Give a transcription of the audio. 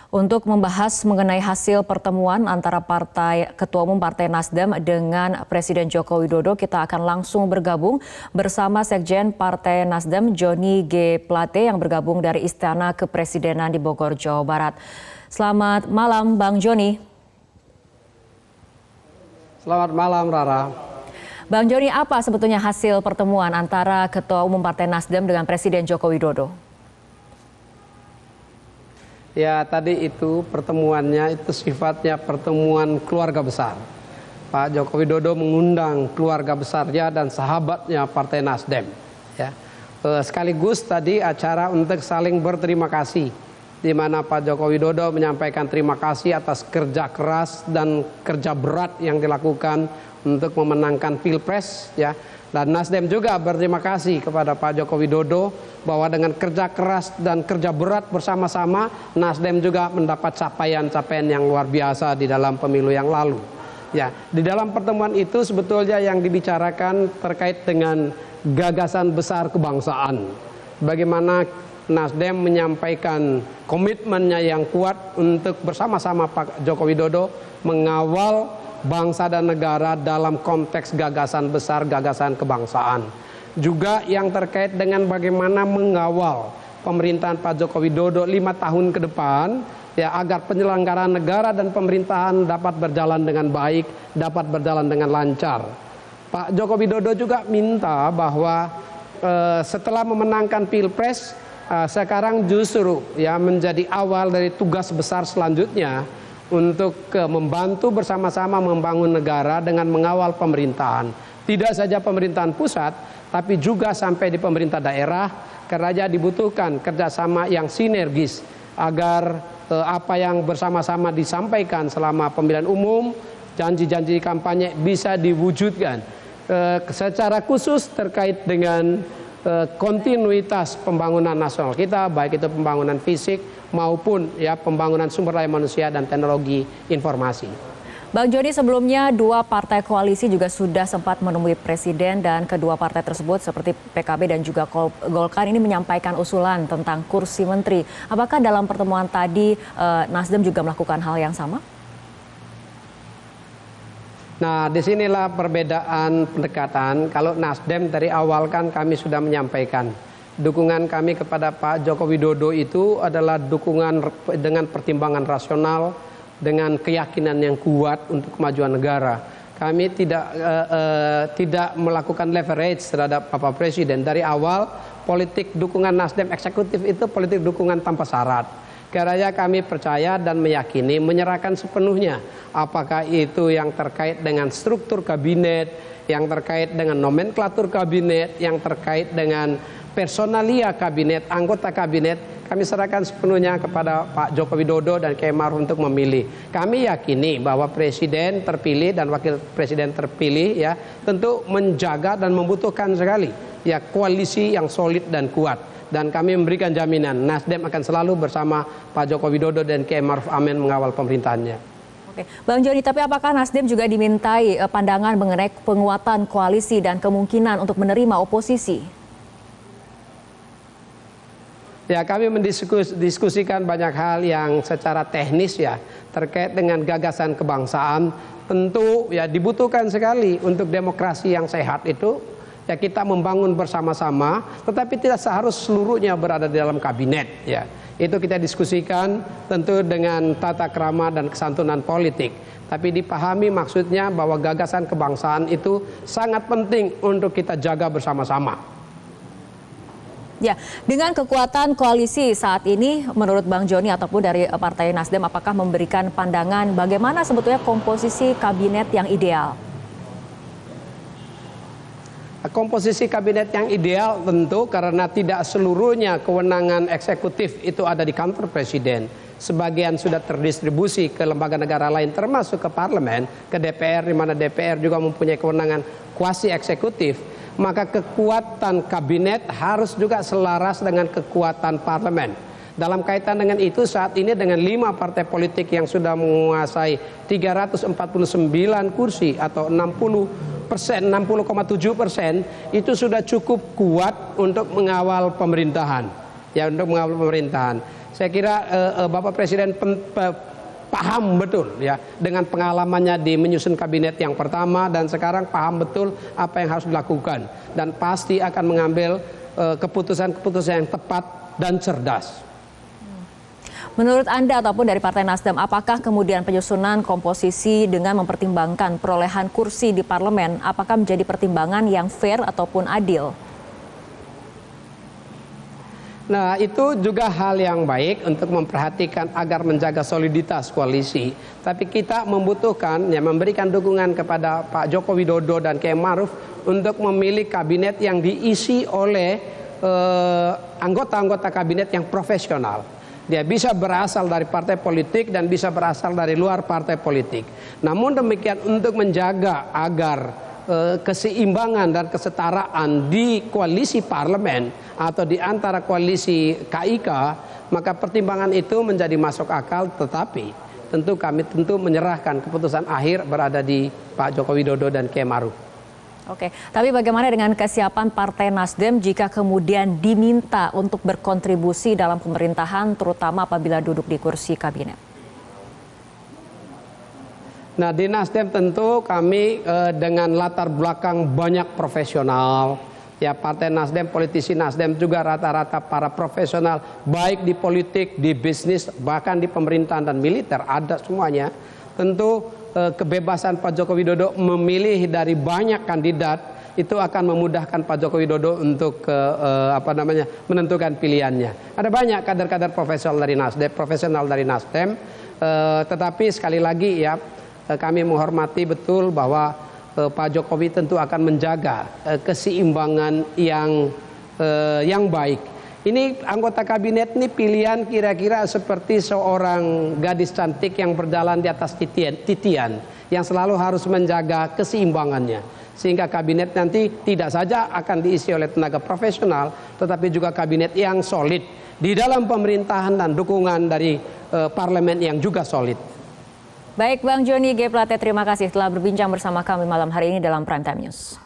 Untuk membahas mengenai hasil pertemuan antara Ketua Umum Partai Nasdem dengan Presiden Joko Widodo, kita akan langsung bergabung bersama Sekjen Partai Nasdem Joni G. Plate yang bergabung dari Istana Kepresidenan di Bogor, Jawa Barat. Selamat malam, Bang Joni. Selamat malam, Rara. Bang Joni, apa sebetulnya hasil pertemuan antara Ketua Umum Partai Nasdem dengan Presiden Joko Widodo? Ya, tadi itu pertemuannya itu sifatnya pertemuan keluarga besar. Pak Joko Widodo mengundang keluarga besarnya dan sahabatnya Partai Nasdem. Ya. Sekaligus tadi acara untuk saling berterima kasih, di mana Pak Joko Widodo menyampaikan terima kasih atas kerja keras dan kerja berat yang dilakukan untuk memenangkan Pilpres, ya. Dan Nasdem juga berterima kasih kepada Pak Joko Widodo bahwa dengan kerja keras dan kerja berat bersama-sama Nasdem juga mendapat capaian-capaian yang luar biasa di dalam pemilu yang lalu. Ya, di dalam pertemuan itu sebetulnya yang dibicarakan terkait dengan gagasan besar kebangsaan. Bagaimana Nasdem menyampaikan komitmennya yang kuat untuk bersama-sama Pak Joko Widodo mengawal bangsa dan negara dalam konteks gagasan besar, gagasan kebangsaan. Juga yang terkait dengan bagaimana mengawal pemerintahan Pak Joko Widodo 5 tahun ke depan, ya, agar penyelenggaraan negara dan pemerintahan dapat berjalan dengan baik, dapat berjalan dengan lancar. Pak Joko Widodo juga minta bahwa setelah memenangkan Pilpres, sekarang justru ya menjadi awal dari tugas besar selanjutnya untuk membantu bersama-sama membangun negara dengan mengawal pemerintahan. Tidak saja pemerintahan pusat, tapi juga sampai di pemerintah daerah, karena dibutuhkan kerjasama yang sinergis agar apa yang bersama-sama disampaikan selama pemilihan umum, janji-janji kampanye bisa diwujudkan. Secara khusus terkait dengan kontinuitas pembangunan nasional kita, baik itu pembangunan fisik maupun ya pembangunan sumber daya manusia dan teknologi informasi. Bang Joni, sebelumnya dua partai koalisi juga sudah sempat menemui Presiden dan kedua partai tersebut seperti PKB dan juga Golkar ini menyampaikan usulan tentang kursi menteri. Apakah dalam pertemuan tadi Nasdem juga melakukan hal yang sama? Nah, disinilah perbedaan pendekatan. Kalau Nasdem dari awal kan kami sudah menyampaikan dukungan kami kepada Pak Joko Widodo itu adalah dukungan dengan pertimbangan rasional, dengan keyakinan yang kuat untuk kemajuan negara. Kami tidak melakukan leverage terhadap Bapak Presiden. Dari awal politik dukungan Nasdem eksekutif itu politik dukungan tanpa syarat. Karena kami percaya dan meyakini menyerahkan sepenuhnya, apakah itu yang terkait dengan struktur kabinet, yang terkait dengan nomenklatur kabinet, yang terkait dengan personalia kabinet, anggota kabinet, kami serahkan sepenuhnya kepada Pak Joko Widodo dan Kiai Ma'ruf untuk memilih. Kami yakini bahwa Presiden terpilih dan Wakil Presiden terpilih ya tentu menjaga dan membutuhkan sekali ya koalisi yang solid dan kuat. Dan kami memberikan jaminan Nasdem akan selalu bersama Pak Joko Widodo dan Kiai Ma'ruf Amin mengawal pemerintahannya. Oke, Bang Joni, tapi apakah Nasdem juga dimintai pandangan mengenai penguatan koalisi dan kemungkinan untuk menerima oposisi? Ya, kami mendiskusikan banyak hal yang secara teknis ya terkait dengan gagasan kebangsaan. Tentu ya dibutuhkan sekali untuk demokrasi yang sehat itu. Ya, kita membangun bersama-sama, tetapi tidak seharusnya seluruhnya berada di dalam kabinet. Ya, itu kita diskusikan tentu dengan tata krama dan kesantunan politik. Tapi dipahami maksudnya bahwa gagasan kebangsaan itu sangat penting untuk kita jaga bersama-sama. Ya, dengan kekuatan koalisi saat ini, menurut Bang Joni ataupun dari Partai Nasdem, apakah memberikan pandangan bagaimana sebetulnya komposisi kabinet yang ideal? Komposisi kabinet yang ideal tentu karena tidak seluruhnya kewenangan eksekutif itu ada di kantor Presiden. Sebagian sudah terdistribusi ke lembaga negara lain termasuk ke parlemen, ke DPR, di mana DPR juga mempunyai kewenangan kuasi eksekutif. Maka kekuatan kabinet harus juga selaras dengan kekuatan parlemen. Dalam kaitan dengan itu saat ini dengan 5 partai politik yang sudah menguasai 349 kursi atau 60,7% itu sudah cukup kuat untuk mengawal pemerintahan. Ya, untuk mengawal pemerintahan. Saya kira Bapak Presiden paham betul ya dengan pengalamannya di menyusun kabinet yang pertama dan sekarang paham betul apa yang harus dilakukan dan pasti akan mengambil keputusan-keputusan yang tepat dan cerdas. Menurut Anda ataupun dari Partai Nasdem, apakah kemudian penyusunan komposisi dengan mempertimbangkan perolehan kursi di parlemen, apakah menjadi pertimbangan yang fair ataupun adil? Nah, itu juga hal yang baik untuk memperhatikan agar menjaga soliditas koalisi. Tapi kita membutuhkan, ya, memberikan dukungan kepada Pak Joko Widodo dan Kiai Maruf untuk memilih kabinet yang diisi oleh anggota-anggota kabinet yang profesional. Dia bisa berasal dari partai politik dan bisa berasal dari luar partai politik. Namun demikian untuk menjaga agar keseimbangan dan kesetaraan di koalisi parlemen atau di antara koalisi KIK, maka pertimbangan itu menjadi masuk akal, tetapi tentu kami menyerahkan keputusan akhir berada di Pak Joko Widodo dan Kiai Maruf. Oke, tapi bagaimana dengan kesiapan Partai Nasdem jika kemudian diminta untuk berkontribusi dalam pemerintahan, terutama apabila duduk di kursi kabinet? Nah, di Nasdem tentu kami dengan latar belakang banyak profesional. Ya, Partai Nasdem, politisi Nasdem juga rata-rata para profesional, baik di politik, di bisnis, bahkan di pemerintahan dan militer, ada semuanya. Tentu kebebasan Pak Joko Widodo memilih dari banyak kandidat itu akan memudahkan Pak Joko Widodo untuk menentukan pilihannya. Ada banyak kader-kader profesional dari Nasdem, tetapi sekali lagi ya, kami menghormati betul bahwa Pak Jokowi tentu akan menjaga keseimbangan yang baik. Ini anggota kabinet ini pilihan kira-kira seperti seorang gadis cantik yang berjalan di atas titian yang selalu harus menjaga keseimbangannya. Sehingga kabinet nanti tidak saja akan diisi oleh tenaga profesional, tetapi juga kabinet yang solid di dalam pemerintahan dan dukungan dari parlemen yang juga solid. Baik, Bang Joni G. Plate, terima kasih telah berbincang bersama kami malam hari ini dalam Prime Time News.